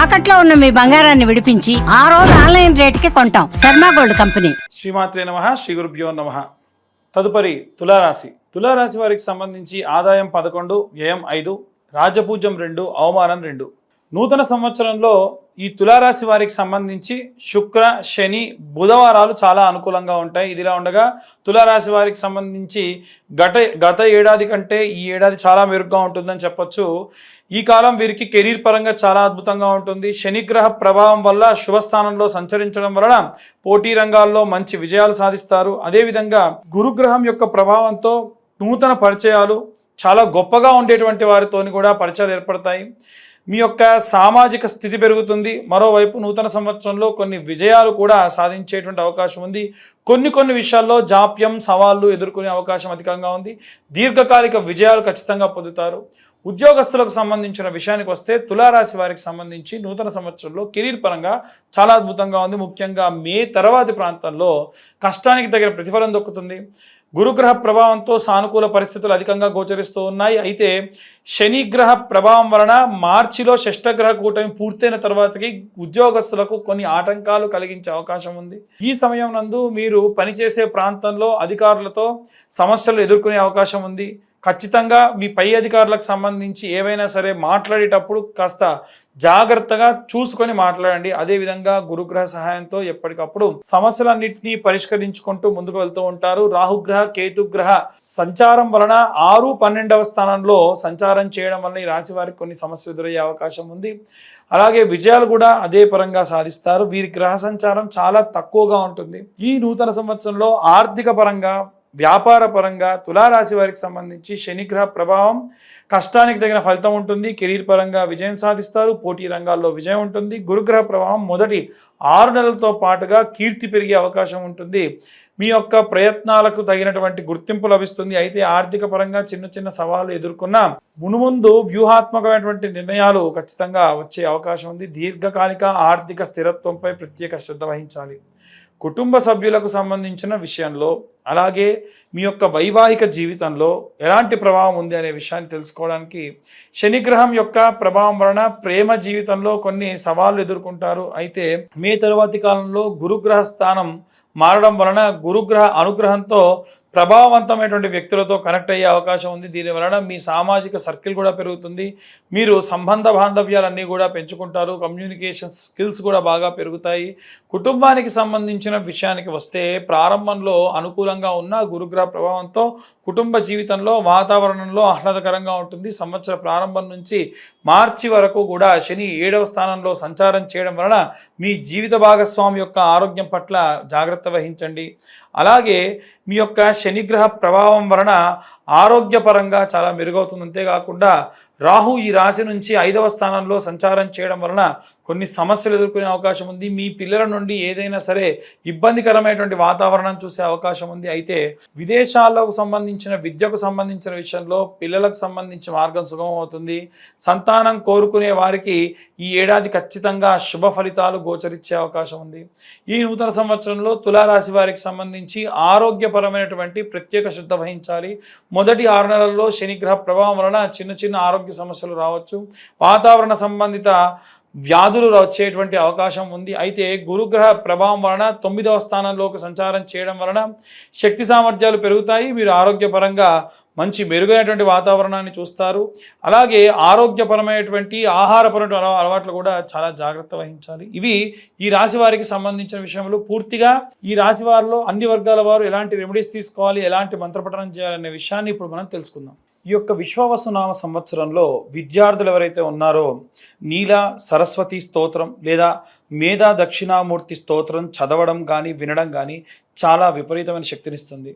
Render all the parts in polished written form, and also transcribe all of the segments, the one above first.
తాకట్లో ఉన్న మీ బంగారాన్ని విడిపించి ఆ రోజు ఆన్లైన్ రేటుకి కొంటాం. Sharma gold company. శ్రీమాత్రే నమః, శ్రీ గురుభ్యో నమః. తదుపరి తులారాశి. తులారాశి వారికి సంబంధించి ఆదాయం 11, వ్యయం 5, రాజపూజ్యం 2, అవమానం 2. నూతన సంవత్సరంలో ఈ తులారాశి వారికి సంబంధించి శుక్ర, శని, బుధవారాలు చాలా అనుకూలంగా ఉంటాయి. ఇదిలా ఉండగా తులారాశి వారికి సంబంధించి గత ఏడాది కంటే ఈ ఏడాది చాలా మెరుగ్గా ఉంటుందని చెప్పొచ్చు. ఈ కాలం వీరికి కెరీర్ పరంగా చాలా అద్భుతంగా ఉంటుంది. శనిగ్రహ ప్రభావం వల్ల శుభస్థానంలో సంచరించడం వలన పోటీ రంగాల్లో మంచి విజయాలు సాధిస్తారు. అదేవిధంగా గురుగ్రహం యొక్క ప్రభావంతో నూతన పరిచయాలు, చాలా గొప్పగా ఉండేటువంటి వారితోని కూడా పరిచయాలు ఏర్పడతాయి. మీ యొక్క సామాజిక స్థితి పెరుగుతుంది. మరోవైపు నూతన సంవత్సరంలో కొన్ని విజయాలు కూడా సాధించేటువంటి అవకాశం ఉంది. కొన్ని విషయాల్లో జాప్యం, సవాళ్లు ఎదుర్కొనే అవకాశం అధికంగా ఉంది. దీర్ఘకాలిక విజయాలు ఖచ్చితంగా పొందుతారు. ఉద్యోగస్తులకు సంబంధించిన విషయానికి వస్తే తులారాశి వారికి సంబంధించి నూతన సంవత్సరంలో కెరీర్ పరంగా చాలా అద్భుతంగా ఉంది. ముఖ్యంగా మే తర్వాతి ప్రాంతంలో కష్టానికి తగిన ప్రతిఫలం దొక్కుతుంది. గురుగ్రహ ప్రభావంతో సానుకూల పరిస్థితులు అధికంగా గోచరిస్తూ ఉన్నాయి. అయితే శనిగ్రహ ప్రభావం వలన మార్చిలో షష్టగ్రహ కూటమి పూర్తయిన తర్వాతకి ఉద్యోగస్తులకు కొన్ని ఆటంకాలు కలిగించే అవకాశం ఉంది. ఈ సమయం నందు మీరు పనిచేసే ప్రాంతంలో అధికారులతో సమస్యలు ఎదుర్కొనే అవకాశం ఉంది. ఖచ్చితంగా మీ పై అధికారులకు సంబంధించి ఏవైనా సరే మాట్లాడేటప్పుడు కాస్త జాగ్రత్తగా చూసుకొని మాట్లాడండి. అదేవిధంగా గురుగ్రహ సహాయంతో ఎప్పటికప్పుడు సమస్యలన్నింటినీ పరిష్కరించుకుంటూ ముందుకు వెళ్తూ ఉంటారు. రాహుగ్రహ, కేతుగ్రహ సంచారం వలన 6, 12వ స్థానంలో సంచారం చేయడం వలన ఈ రాశి వారికి కొన్ని సమస్యలు ఎదురయ్యే అవకాశం ఉంది. అలాగే విజయాలు కూడా అదే పరంగా సాధిస్తారు. వీరి గ్రహ సంచారం చాలా తక్కువగా ఉంటుంది. ఈ నూతన సంవత్సరంలో ఆర్థిక పరంగా, వ్యాపార పరంగా తులారాశి వారికి సంబంధించి శనిగ్రహ ప్రభావం కష్టానికి తగిన ఫలితం ఉంటుంది. కెరీర్ పరంగా విజయం సాధిస్తారు. పోటీ రంగాల్లో విజయం ఉంటుంది. గురుగ్రహ ప్రభావం మొదటి 6 నెలలతో పాటుగా కీర్తి పెరిగే అవకాశం ఉంటుంది. మీ యొక్క ప్రయత్నాలకు తగినటువంటి గుర్తింపు లభిస్తుంది. అయితే ఆర్థిక పరంగా చిన్న సవాళ్లు ఎదుర్కొన్నా మునుముందు వ్యూహాత్మకమైనటువంటి నిర్ణయాలు ఖచ్చితంగా వచ్చే అవకాశం ఉంది. దీర్ఘకాలిక ఆర్థిక స్థిరత్వంపై ప్రత్యేక శ్రద్ధ వహించాలి. కుటుంబ సభ్యులకు సంబంధించిన విషయంలో, అలాగే మీ యొక్క వైవాహిక జీవితంలో ఎలాంటి ప్రభావం ఉంది అనే విషయాన్ని తెలుసుకోవడానికి శనిగ్రహం యొక్క ప్రభావం వలన ప్రేమ జీవితంలో కొన్ని సవాళ్లు ఎదుర్కొంటారు. అయితే మే తరువాతి కాలంలో గురుగ్రహ స్థానం మారడం వలన గురుగ్రహ అనుగ్రహంతో ప్రభావవంతమైనటువంటి వ్యక్తులతో కనెక్ట్ అయ్యే అవకాశం ఉంది. దీని వలన మీ సామాజిక సర్కిల్ కూడా పెరుగుతుంది. మీరు సంబంధ బాంధవ్యాలన్నీ కూడా పెంచుకుంటారు. కమ్యూనికేషన్ స్కిల్స్ కూడా బాగా పెరుగుతాయి. కుటుంబానికి సంబంధించిన విషయానికి వస్తే ప్రారంభంలో అనుకూలంగా ఉన్న గురుగ్రహ ప్రభావంతో కుటుంబ జీవితంలో వాతావరణంలో ఆహ్లాదకరంగా ఉంటుంది. సంవత్సర ప్రారంభం నుంచి మార్చి వరకు కూడా శని 7వ స్థానంలో సంచారం చేయడం వలన మీ జీవిత భాగస్వామి యొక్క ఆరోగ్యం పట్ల జాగ్రత్త వహించండి. అలాగే మీ యొక్క శనిగ్రహ ప్రభావం వలన ఆరోగ్యపరంగా చాలా మెరుగవుతుంది. అంతేకాకుండా రాహు ఈ రాశి నుంచి 5వ స్థానంలో సంచారం చేయడం వలన కొన్ని సమస్యలు ఎదుర్కొనే అవకాశం ఉంది. మీ పిల్లల నుండి ఏదైనా సరే ఇబ్బందికరమైనటువంటి వాతావరణం చూసే అవకాశం ఉంది. అయితే విదేశాలకు సంబంధించిన విద్యకు సంబంధించిన విషయంలో పిల్లలకు సంబంధించిన మార్గం సుగమం అవుతుంది. సంతానం కోరుకునే వారికి ఈ ఏడాది ఖచ్చితంగా శుభ ఫలితాలు గోచరించే అవకాశం ఉంది. ఈ నూతన సంవత్సరంలో తులారాశి వారికి సంబంధించి ఆరోగ్యపరమైనటువంటి ప్రత్యేక శ్రద్ధ వహించాలి. మొదటి 6 నెలల్లో శనిగ్రహ ప్రభావం వలన చిన్న ఆరోగ్య సమస్యలు రావచ్చు. వాతావరణ సంబంధిత వ్యాధులు వచ్చేటువంటి అవకాశం ఉంది. అయితే గురుగ్రహ ప్రభావం వలన 9వ స్థానంలోకి సంచారం చేయడం వలన శక్తి సామర్థ్యాలు పెరుగుతాయి. మీరు ఆరోగ్యపరంగా మంచి మెరుగైనటువంటి వాతావరణాన్ని చూస్తారు. అలాగే ఆరోగ్యపరమైనటువంటి ఆహారపరమైన అలవాట్లు కూడా చాలా జాగ్రత్త వహించాలి. ఇవి ఈ రాశి వారికి సంబంధించిన విషయంలో. పూర్తిగా ఈ రాశి వారిలో అన్ని వర్గాల వారు ఎలాంటి రెమెడీస్ తీసుకోవాలి, ఎలాంటి మంత్రపఠనం చేయాలనే విషయాన్ని ఇప్పుడు మనం తెలుసుకుందాం. ఈ యొక్క విశ్వావసునామ సంవత్సరంలో విద్యార్థులు ఎవరైతే ఉన్నారో నీల సరస్వతి స్తోత్రం లేదా మేధా దక్షిణామూర్తి స్తోత్రం చదవడం కానీ వినడం కానీ చాలా విపరీతమైన శక్తినిస్తుంది.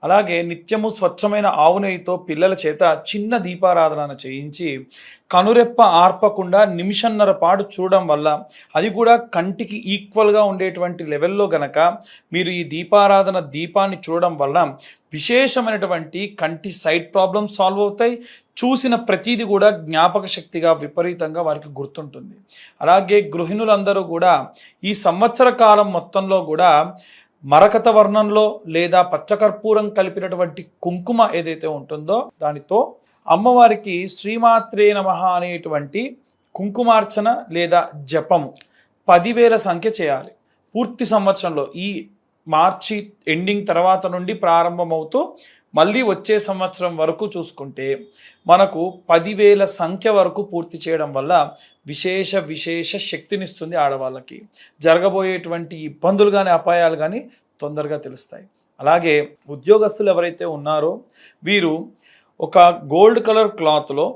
అలాగే నిత్యము స్వచ్ఛమైన ఆవు నెయ్యితో పిల్లల చేత చిన్న దీపారాధన చేయించి కనురెప్ప ఆర్పకుండా నిమిషన్నర పాటు చూడడం వల్ల, అది కూడా కంటికి ఈక్వల్గా ఉండేటువంటి లెవెల్లో గనక మీరు ఈ దీపాన్ని చూడడం వల్ల విశేషమైనటువంటి కంటి సైట్ ప్రాబ్లమ్స్ సాల్వ్ అవుతాయి. చూసిన ప్రతీది కూడా జ్ఞాపక శక్తిగా విపరీతంగా వారికి గుర్తుంటుంది. అలాగే గృహిణులందరూ కూడా ఈ సంవత్సర కాలం మొత్తంలో కూడా మరకత వర్ణంలో లేదా పచ్చకర్పూరం కలిపినటువంటి కుంకుమ ఏదైతే ఉంటుందో దానితో అమ్మవారికి శ్రీమాత్రే నమః అనేటువంటి కుంకుమార్చన లేదా జపము 10,000 సంఖ్య చేయాలి. పూర్తి సంవత్సరంలో ఈ మార్చి ఎండింగ్ తర్వాత నుండి ప్రారంభమవుతూ మళ్ళీ వచ్చే సంవత్సరం వరకు చూసుకుంటే మనకు 10,000 సంఖ్య వరకు పూర్తి చేయడం వల్ల విశేష శక్తినిస్తుంది. ఆడవాళ్ళకి జరగబోయేటువంటి ఇబ్బందులు కానీ అపాయాలు కానీ తొందరగా తెలుస్తాయి. అలాగే ఉద్యోగస్తులు ఎవరైతే ఉన్నారో వీరు ఒక గోల్డ్ కలర్ క్లాత్లో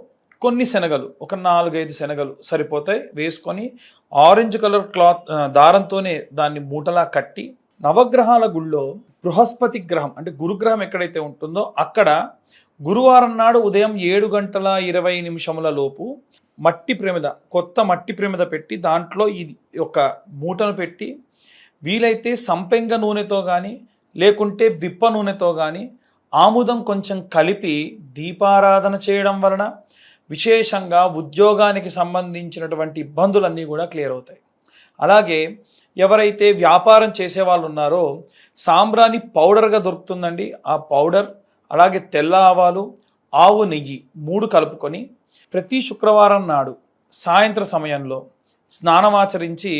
కొన్ని శనగలు, ఒక 4-5 శనగలు సరిపోతాయి వేసుకొని ఆరెంజ్ కలర్ క్లాత్ దారంతోనే దాన్ని మూటలా కట్టి నవగ్రహాల గుళ్ళో బృహస్పతి గ్రహం అంటే గురుగ్రహం ఎక్కడైతే ఉంటుందో అక్కడ గురువారం నాడు ఉదయం 7:20 లోపు మట్టి ప్రమిద, కొత్త మట్టి ప్రమిద పెట్టి దాంట్లో ఇది ఒక మూటను పెట్టి వీలైతే సంపెంగ నూనెతో కానీ లేకుంటే విప్ప నూనెతో కానీ ఆముదం కొంచెం కలిపి దీపారాధన చేయడం వలన విశేషంగా ఉద్యోగానికి సంబంధించినటువంటి ఇబ్బందులన్నీ కూడా క్లియర్ అవుతాయి. అలాగే ఎవరైతే వ్యాపారం చేసే వాళ్ళు ఉన్నారో సాంబ్రాణి పౌడర్గా దొరుకుతుందండి. ఆ పౌడర్ అలాగే తెల్ల ఆవాలు, ఆవు నెయ్యి 3 కలుపుకొని ప్రతి శుక్రవారం నాడు సాయంత్ర సమయంలో స్నానమాచరించి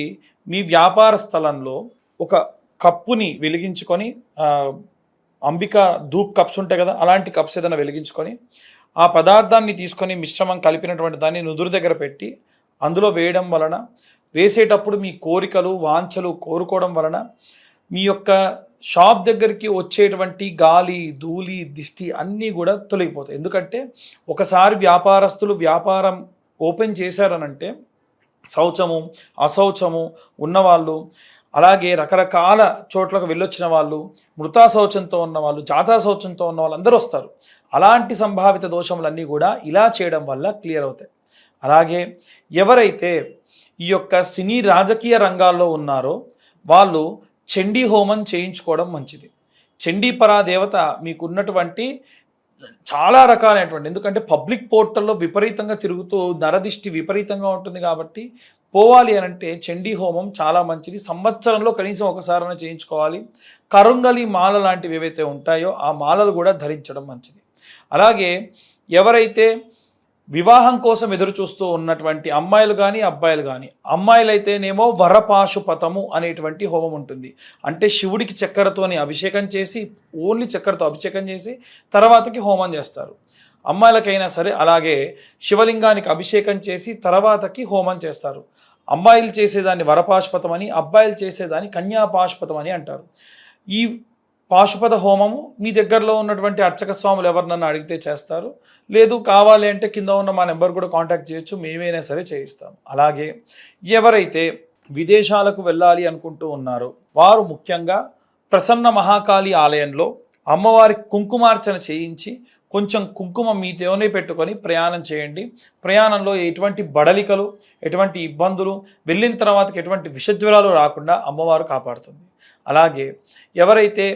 మీ వ్యాపార స్థలంలో ఒక కప్పుని వెలిగించుకొని అంబిక ధూప్ కప్స్ ఉంటాయి కదా, అలాంటి కప్స్ ఏదైనా వెలిగించుకొని ఆ పదార్థాన్ని తీసుకొని మిశ్రమం కలిపినటువంటి దాన్ని నుదురు దగ్గర పెట్టి అందులో వేయడం వలన, వేసేటప్పుడు మీ కోరికలు వాంఛలు కోరుకోవడం వలన మీ యొక్క షాప్ దగ్గరికి వచ్చేటువంటి గాలి ధూళి దిష్టి అన్నీ కూడా తొలగిపోతాయి. ఎందుకంటే ఒకసారి వ్యాపారస్తులు వ్యాపారం ఓపెన్ చేశారనంటే శౌచము అశౌచము ఉన్నవాళ్ళు, అలాగే రకరకాల చోట్లకు వెళ్ళొచ్చిన వాళ్ళు, మృతా శౌచంతో ఉన్నవాళ్ళు, జాతా శౌచంతో ఉన్న వాళ్ళు అందరూ వస్తారు. అలాంటి సంభావిత దోషములన్నీ కూడా ఇలా చేయడం వల్ల క్లియర్ అవుతాయి. అలాగే ఎవరైతే ఈ యొక్క సినీ రాజకీయ రంగాల్లో ఉన్నారో వాళ్ళు చండీ హోమం చేయించుకోవడం మంచిది. చండీ పరాదేవత మీకు ఉన్నటువంటి చాలా రకాలైనటువంటి, ఎందుకంటే పబ్లిక్ పోర్టల్లో విపరీతంగా తిరుగుతూ నరదిష్టి విపరీతంగా ఉంటుంది కాబట్టి పోవాలి అనంటే చండీ హోమం చాలా మంచిది. సంవత్సరంలో కనీసం ఒకసారైనా చేయించుకోవాలి. కరుంగలి మాల లాంటివి ఏవైతే ఉంటాయో ఆ మాలలు కూడా ధరించడం మంచిది. అలాగే ఎవరైతే వివాహం కోసం ఎదురు చూస్తూ ఉన్నటువంటి అమ్మాయిలు కానీ అబ్బాయిలు కానీ, అమ్మాయిలైతేనేమో వరపాశుపతము అనేటువంటి హోమం ఉంటుంది. అంటే శివుడికి చక్కెరతోని అభిషేకం చేసి, ఓన్లీ చక్కెరతో అభిషేకం చేసి తర్వాతకి హోమం చేస్తారు. అమ్మాయిలకైనా సరే అలాగే శివలింగానికి అభిషేకం చేసి తర్వాతకి హోమం చేస్తారు. అమ్మాయిలు చేసేదాన్ని వరపాశుపతం అని, అబ్బాయిలు చేసేదాన్ని కన్యాపాశుపతం అని అంటారు. ఈ పాశుపత హోమము మీ దగ్గరలో ఉన్నటువంటి అర్చక స్వాములు ఎవరినన్నా అడిగితే చేస్తారు. లేదు కావాలి అంటే కింద ఉన్న మా నెంబర్ కూడా కాంటాక్ట్ చేయొచ్చు, మేమైనా సరే చేయిస్తాం. అలాగే ఎవరైతే విదేశాలకు వెళ్ళాలి అనుకుంటూ ఉన్నారో వారు ముఖ్యంగా ప్రసన్న మహాకాళి ఆలయంలో అమ్మవారికి కుంకుమార్చన చేయించి కొంచెం కుంకుమ మీతోనే పెట్టుకొని ప్రయాణం చేయండి. ప్రయాణంలో ఎటువంటి బడలికలు, ఎటువంటి ఇబ్బందులు, వెళ్ళిన తర్వాతకి ఎటువంటి విషజ్వరాలు రాకుండా అమ్మవారు కాపాడుతుంది. అలాగే ఎవరైతే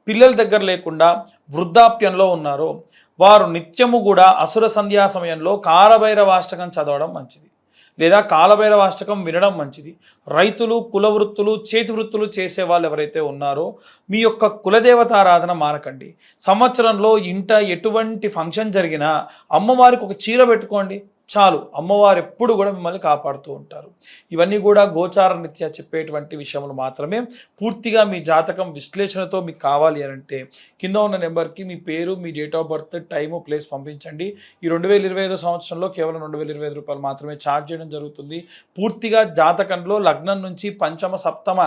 పిల్లల దగ్గర లేకుండా వృద్ధాప్యంలో ఉన్నారో వారు నిత్యము కూడా అసుర సంధ్యా సమయంలో కాలభైరవాష్టకం చదవడం మంచిది, లేదా కాలభైరవాష్టకం వినడం మంచిది. రైతులు, కుల వృత్తులు, చేతి వృత్తులు చేసే వాళ్ళు ఎవరైతే ఉన్నారో మీ యొక్క కులదేవతారాధన మానకండి. సంవత్సరంలో ఇంట ఎటువంటి ఫంక్షన్ జరిగినా అమ్మవారికి ఒక చీర పెట్టుకోండి చాలు, అమ్మవారు ఎప్పుడు కూడా మిమ్మల్ని కాపాడుతూ ఉంటారు. ఇవన్నీ కూడా గోచార రీత్యా చెప్పేటువంటి విషయములు మాత్రమే. పూర్తిగా మీ జాతకం విశ్లేషణతో మీకు కావాలి అంటే కింద ఉన్న నెంబర్కి మీ పేరు, మీ date of birth, time, place పంపించండి. ఈ 2025 సంవత్సరంలో కేవలం 2,025 రూపాయలు మాత్రమే ఛార్జ్ చేయడం జరుగుతుంది. పూర్తిగా జాతకంలో లగ్నం నుంచి పంచమ, సప్తమ,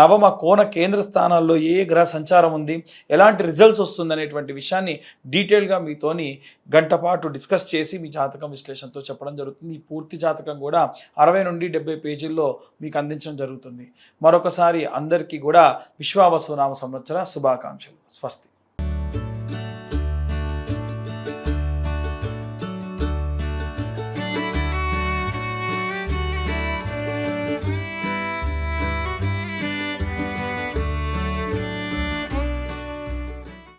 నవమ, కోణ కేంద్ర స్థానాల్లో ఏ గ్రహ సంచారం ఉంది, ఎలాంటి రిజల్ట్స్ వస్తుంది అనేటువంటి విషయాన్ని డీటెయిల్గా మీతోని గంట పాటు డిస్కస్ చేసి మీ జాతకం విశ్లేషణతో చెప్పడం జరుగుతుంది. ఈ పూర్తి జాతకం కూడా 60 నుండి 70 పేజీల్లో మీకు అందించడం జరుగుతుంది. మరొకసారి అందరికీ కూడా విశ్వావసు నామ సంవత్సర శుభాకాంక్షలు. స్వస్తి.